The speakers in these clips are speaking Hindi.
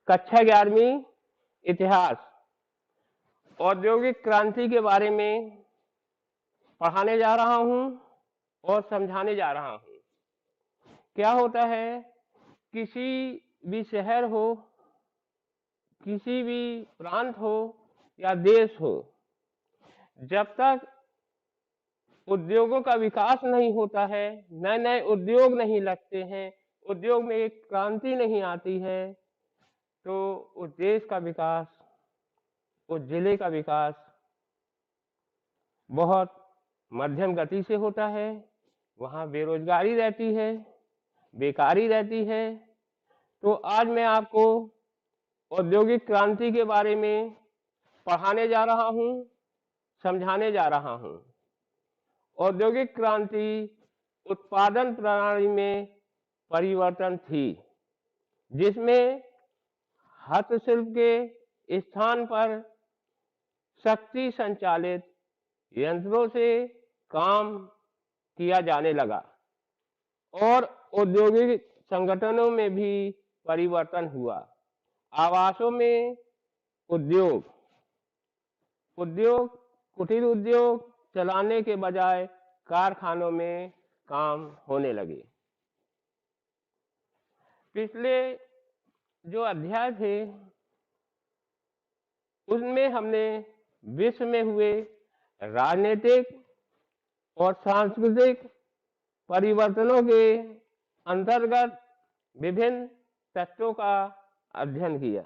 कक्षा 11वीं इतिहास औद्योगिक क्रांति के बारे में पढ़ाने जा रहा हूं और समझाने जा रहा हूं। क्या होता है, किसी भी शहर हो, किसी भी प्रांत हो या देश हो, जब तक उद्योगों का विकास नहीं होता है, नए नए उद्योग नहीं लगते हैं, उद्योग में एक क्रांति नहीं आती है, तो उस देश का विकास, उस जिले का विकास बहुत मध्यम गति से होता है। वहाँ बेरोजगारी रहती है, बेकारी रहती है। तो आज मैं आपको औद्योगिक क्रांति के बारे में पढ़ाने जा रहा हूँ, समझाने जा रहा हूँ। औद्योगिक क्रांति उत्पादन प्रणाली में परिवर्तन थी, जिसमें हस्तशिल्प के स्थान पर शक्ति संचालित यंत्रों से काम किया जाने लगा और औद्योगिक संगठनों में भी परिवर्तन हुआ। आवासों में उद्योग कुटीर उद्योग चलाने के बजाय कारखानों में काम होने लगे। पिछले जो अध्याय थे उसमें हमने विश्व में हुए राजनीतिक और सांस्कृतिक परिवर्तनों के अंतर्गत विभिन्न तत्वों का अध्ययन किया।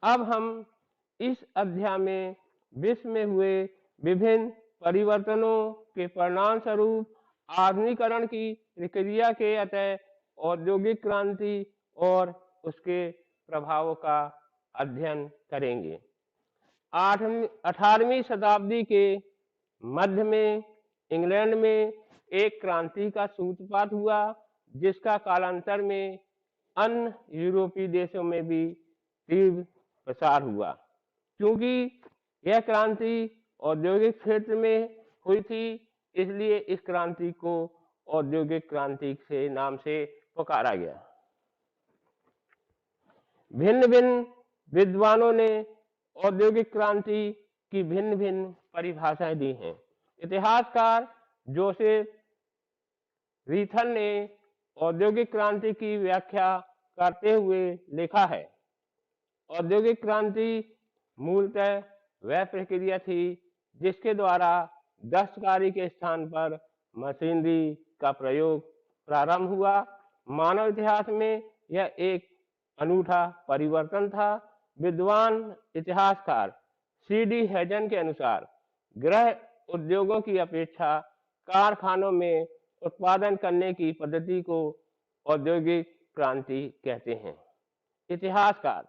अब हम इस अध्याय में विश्व में हुए विभिन्न परिवर्तनों के परिणाम स्वरूप आधुनिकीकरण की प्रक्रिया के अतः औद्योगिक क्रांति और उसके प्रभावों का अध्ययन करेंगे। 18वीं शताब्दी के मध्य में इंग्लैंड में एक क्रांति का सूत्रपात हुआ, जिसका कालांतर में अन्य यूरोपीय देशों में भी तीव्र प्रसार हुआ। क्योंकि यह क्रांति औद्योगिक क्षेत्र में हुई थी, इसलिए इस क्रांति को औद्योगिक क्रांति से नाम से पुकारा गया। भिन्न भिन्न विद्वानों ने औद्योगिक क्रांति की भिन्न भिन्न परिभाषाएं दी हैं। इतिहासकार जोसेफ रीथल ने औद्योगिक क्रांति की व्याख्या करते हुए लिखा है, औद्योगिक क्रांति मूलतः वह प्रक्रिया थी जिसके द्वारा दस्तकारी के स्थान पर मशीनरी का प्रयोग प्रारंभ हुआ। मानव इतिहास में यह एक अनूठा परिवर्तन था। विद्वान इतिहासकार C.D. हेजन के अनुसार गृह उद्योगों की अपेक्षा कारखानों में उत्पादन करने की पद्धति को औद्योगिक क्रांति कहते हैं। इतिहासकार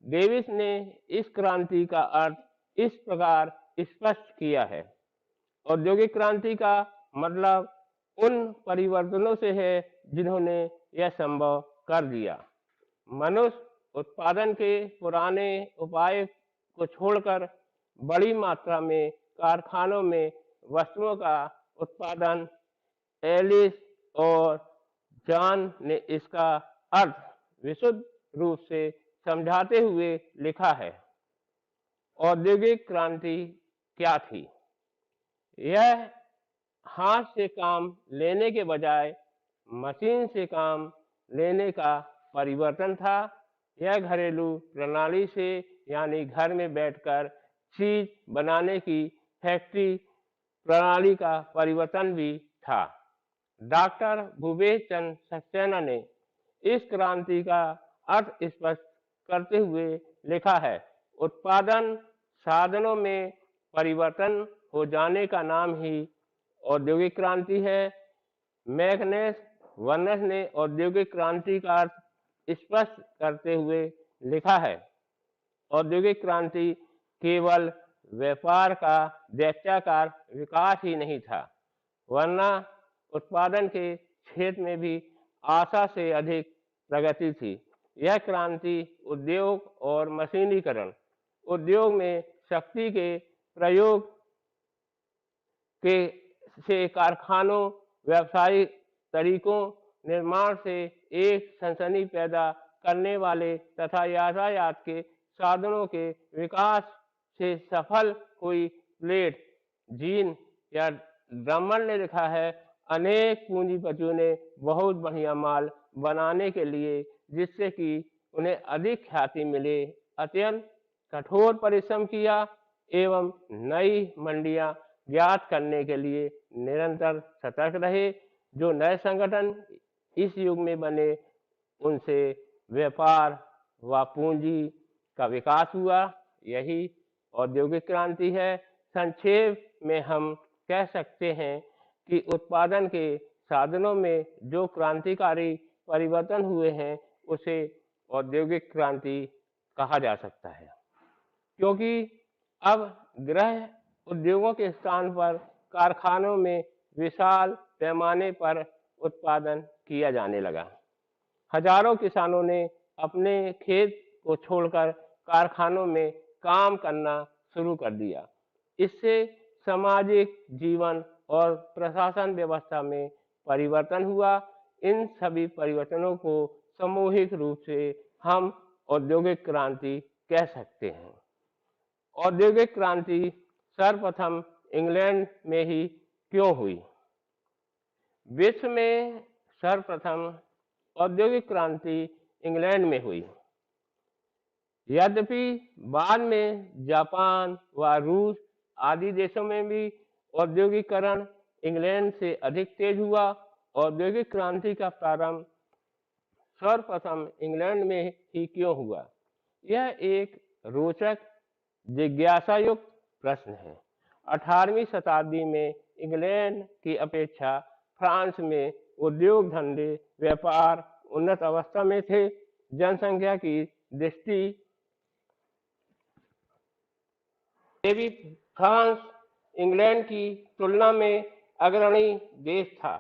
डेविस ने इस क्रांति का अर्थ इस प्रकार स्पष्ट किया है, औद्योगिक क्रांति का मतलब उन परिवर्तनों से है जिन्होंने यह संभव कर दिया। मनुष्य उत्पादन के पुराने उपाय को छोड़कर बड़ी मात्रा में कारखानों में वस्तुओं का उत्पादन। एलिस और जॉन ने इसका अर्थ विशुद्ध रूप से समझाते हुए लिखा है। औद्योगिक क्रांति क्या थी? यह हाथ से काम लेने के बजाय मशीन से काम लेने का परिवर्तन था। यह घरेलू प्रणाली से यानी घर में बैठकर चीज बनाने की फैक्ट्री प्रणाली का परिवर्तन भी था। डॉक्टर भूपेश चंद्र सक्सेना ने इस क्रांति का अर्थ स्पष्ट करते हुए लिखा है, उत्पादन साधनों में परिवर्तन हो जाने का नाम ही औद्योगिक क्रांति है। मैग्नस वर्नस ने औद्योगिक क्रांति का अर्थ स्पष्ट करते हुए लिखा है, औद्योगिक क्रांति केवल व्यापार का दैत्याकार विकास ही नहीं था, वरना उत्पादन के क्षेत्र में भी आशा से अधिक प्रगति थी। यह क्रांति उद्योग और मशीनीकरण, उद्योग में शक्ति के प्रयोग से कारखानों, व्यावसायिक तरीकों निर्माण से एक सनसनी पैदा करने वाले तथा यातायात के साधनों के विकास से सफल हुई प्लेट जीन या ब्राह्मण ने लिखा है, अनेक पूंजीपतियों ने बहुत बढ़िया माल बनाने के लिए, जिससे कि उन्हें अधिक ख्याति मिले, अत्यंत कठोर परिश्रम किया एवं नई मंडियां ज्ञात करने के लिए निरंतर सतर्क रहे। जो नए संगठन इस युग में बने, उनसे व्यापार व पूंजी का विकास हुआ। यही औद्योगिक क्रांति है। संक्षेप में हम कह सकते हैं कि उत्पादन के साधनों में जो क्रांतिकारी परिवर्तन हुए हैं, उसे औद्योगिक क्रांति कहा जा सकता है, क्योंकि अब गृह उद्योगों के स्थान पर कारखानों में विशाल पैमाने पर उत्पादन किया जाने लगा। हजारों किसानों ने अपने खेत को छोड़कर कारखानों में काम करना शुरू कर दिया। इससे सामाजिक जीवन और प्रशासन व्यवस्था में परिवर्तन हुआ। इन सभी परिवर्तनों को सामूहिक रूप से हम औद्योगिक क्रांति कह सकते हैं। औद्योगिक क्रांति सर्वप्रथम इंग्लैंड में ही क्यों हुई? विश्व में सर्वप्रथम औद्योगिक क्रांति इंग्लैंड में हुई। यद्यपि बाद में जापान व रूस आदि देशों में भी औद्योगिकरण इंग्लैंड से अधिक तेज हुआ। औद्योगिक क्रांति का प्रारंभ सर्वप्रथम इंग्लैंड में ही क्यों हुआ? यह एक रोचक जिज्ञासायुक्त प्रश्न है। 18वीं शताब्दी में इंग्लैंड की अपेक्षा फ्रांस में उद्योग धंधे व्यापार उन्नत अवस्था में थे। जनसंख्या की दृष्टि से भी फ्रांस इंग्लैंड की तुलना में अग्रणी देश था,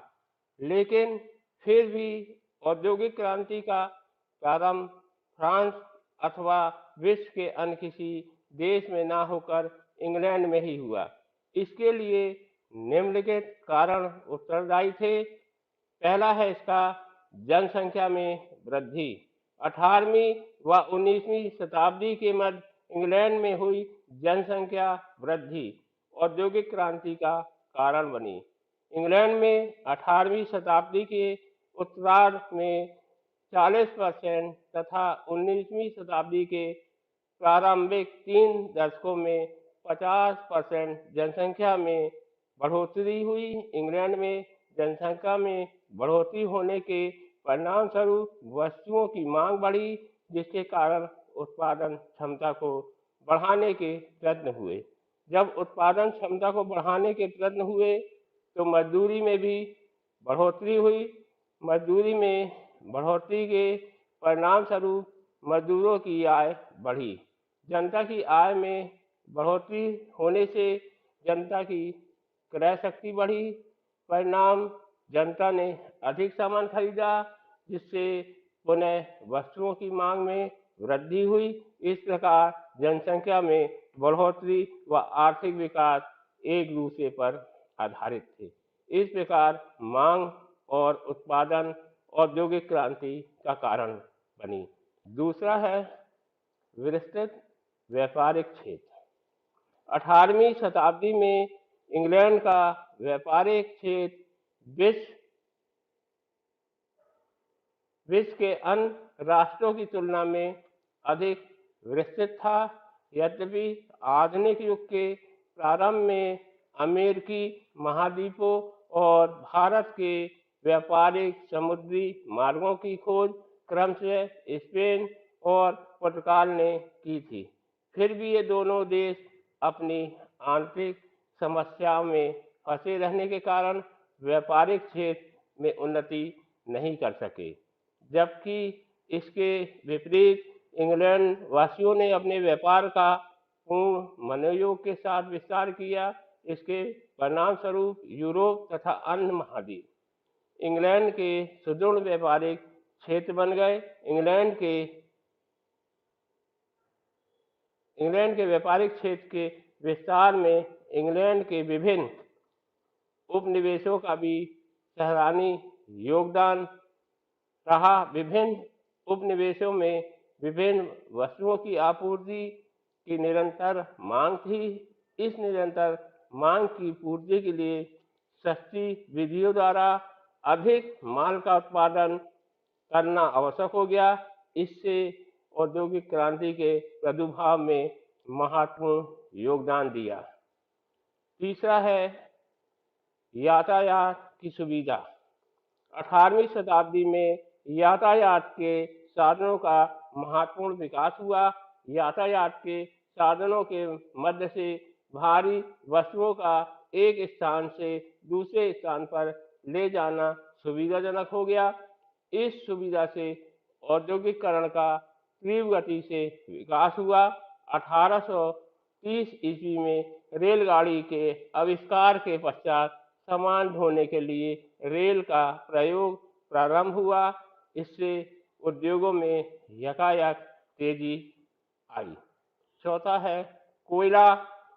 लेकिन फिर भी औद्योगिक क्रांति का प्रारंभ फ्रांस अथवा विश्व के अन्य किसी देश में ना होकर इंग्लैंड में ही हुआ। इसके लिए निम्नलिखित कारण उत्तरदायी थे। पहला है इसका जनसंख्या में वृद्धि। 18वीं व 19वीं शताब्दी के मध्य इंग्लैंड में हुई जनसंख्या वृद्धि औद्योगिक क्रांति का कारण बनी। इंग्लैंड में 18वीं शताब्दी के उत्तरार्ध में 40% तथा 19वीं शताब्दी के प्रारंभिक 3 दशकों में 50% जनसंख्या में बढ़ोतरी हुई। इंग्लैंड में जनसंख्या में बढ़ोतरी होने के परिणाम स्वरूप वस्तुओं की मांग बढ़ी, जिसके कारण उत्पादन क्षमता को बढ़ाने के प्रयत्न हुए। जब उत्पादन क्षमता को बढ़ाने के प्रयत्न हुए तो मजदूरी में भी बढ़ोतरी हुई। मजदूरी में बढ़ोतरी के परिणाम स्वरूप मजदूरों की आय बढ़ी। जनता की आय में बढ़ोतरी होने से जनता की क्रय शक्ति बढ़ी। परिणाम जनता ने अधिक सामान खरीदा, जिससे पुनः वस्तुओं की मांग में वृद्धि हुई। इस प्रकार जनसंख्या में बढ़ोतरी व आर्थिक विकास एक दूसरे पर आधारित थे। इस प्रकार मांग और उत्पादन औद्योगिक क्रांति का कारण बनी। दूसरा है विस्तृत व्यापारिक क्षेत्र। 18वीं शताब्दी में इंग्लैंड का व्यापारिक क्षेत्र विश्व के अन्य राष्ट्रों की तुलना में अधिक विस्तृत था। यद्यपि आधुनिक युग के प्रारंभ में अमेरिकी महाद्वीपों और भारत के व्यापारिक समुद्री मार्गों की खोज क्रमशः स्पेन और पुर्तगाल ने की थी। फिर भी ये दोनों देश अपनी आंतरिक समस्याओं में फंसे रहने के कारण व्यापारिक क्षेत्र में उन्नति नहीं कर सके, जबकि इसके विपरीत इंग्लैंड वासियों ने अपने व्यापार का पूर्ण मनोयोग के साथ विस्तार किया। इसके परिणाम स्वरूप यूरोप तथा अन्य महाद्वीप इंग्लैंड के सुदृढ़ व्यापारिक क्षेत्र बन गए। इंग्लैंड के व्यापारिक क्षेत्र के विस्तार में इंग्लैंड के विभिन्न उपनिवेशों का भी सराहनीय योगदान रहा। विभिन्न उपनिवेशों में विभिन्न वस्तुओं की आपूर्ति की निरंतर मांग थी। इस निरंतर मांग की पूर्ति के लिए सस्ती विधियों द्वारा अधिक माल का उत्पादन करना आवश्यक हो गया। इससे औद्योगिक क्रांति के प्रादुर्भाव में महत्वपूर्ण योगदान दिया। तीसरा है यातायात की सुविधा। 18वीं शताब्दी में यातायात के साधनों का महत्वपूर्ण विकास हुआ। यातायात के साधनों के मध्य से भारी वस्तुओं का एक स्थान से दूसरे स्थान पर ले जाना सुविधाजनक हो गया। इस सुविधा से औद्योगिकरण का तीव्र गति से विकास हुआ। 1830 ईस्वी में रेलगाड़ी के आविष्कार के पश्चात सामान ढोने के लिए रेल का प्रयोग प्रारंभ हुआ। इससे उद्योगों में यकायक तेजी आई। चौथा है कोयला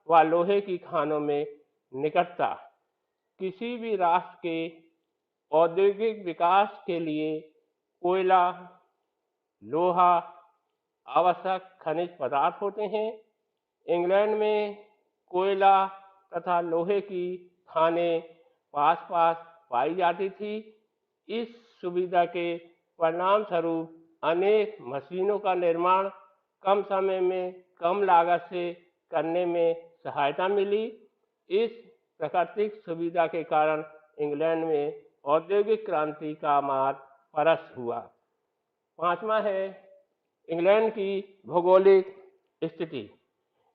व लोहे की खानों में निकटता। किसी भी राष्ट्र के औद्योगिक विकास के लिए कोयला, लोहा आवश्यक खनिज पदार्थ होते हैं। इंग्लैंड में कोयला तथा लोहे की खानें पास पास पाई जाती थी। इस सुविधा के परिणाम स्वरूप अनेक मशीनों का निर्माण कम समय में कम लागत से करने में सहायता मिली। इस प्राकृतिक सुविधा के कारण इंग्लैंड में औद्योगिक क्रांति का मार्ग प्रशस्त हुआ। पांचवा है इंग्लैंड की भौगोलिक स्थिति।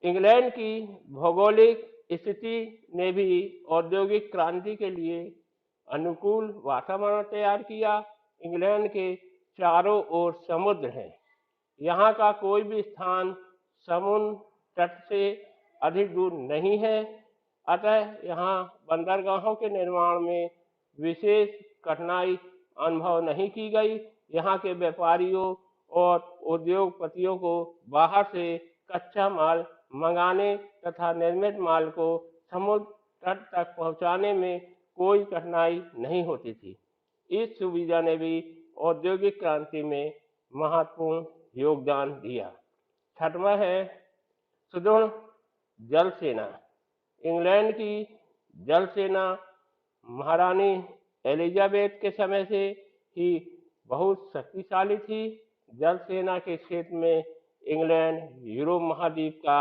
इंग्लैंड की भौगोलिक स्थिति ने भी औद्योगिक क्रांति के लिए अनुकूल वातावरण तैयार किया। इंग्लैंड के चारों ओर समुद्र है। यहाँ का कोई भी स्थान समुद्र तट से अधिक दूर नहीं है। अतः यहाँ बंदरगाहों के निर्माण में विशेष कठिनाई अनुभव नहीं की गई। यहाँ के व्यापारियों और उद्योगपतियों को बाहर से कच्चा माल मंगाने तथा निर्मित माल को समुद्र तट तक पहुँचाने में कोई कठिनाई नहीं होती थी। इस सुविधा ने भी औद्योगिक क्रांति में महत्वपूर्ण योगदान दिया। छठवां है सुदृढ़ जल सेना। इंग्लैंड की जल सेना महारानी एलिजाबेथ के समय से ही बहुत शक्तिशाली थी। जल सेना के क्षेत्र में इंग्लैंड यूरोप महाद्वीप का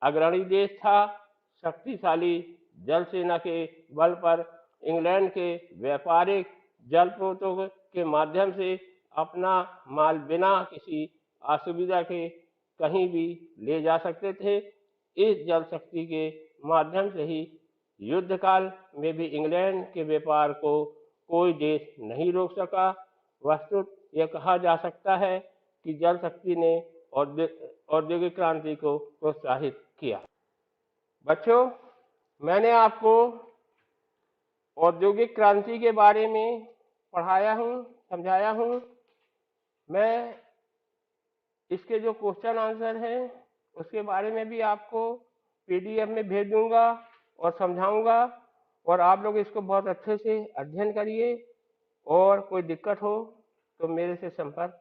अग्रणी देश था। शक्तिशाली जल सेना के बल पर इंग्लैंड के व्यापारिक जल स्रोतों के माध्यम से अपना माल बिना किसी असुविधा के कहीं भी ले जा सकते थे। इस जल शक्ति के माध्यम से ही युद्ध काल में भी इंग्लैंड के व्यापार को कोई देश नहीं रोक सका। वस्तुतः यह कहा जा सकता है कि जल शक्ति ने औद्योगिक क्रांति को प्रोत्साहित किया। बच्चों, मैंने आपको औद्योगिक क्रांति के बारे में पढ़ाया हूँ, समझाया हूँ। मैं इसके जो क्वेश्चन आंसर हैं उसके बारे में भी आपको PDF में भेज दूंगा और समझाऊंगा, और आप लोग इसको बहुत अच्छे से अध्ययन करिए। और कोई दिक्कत हो तो मेरे से संपर्क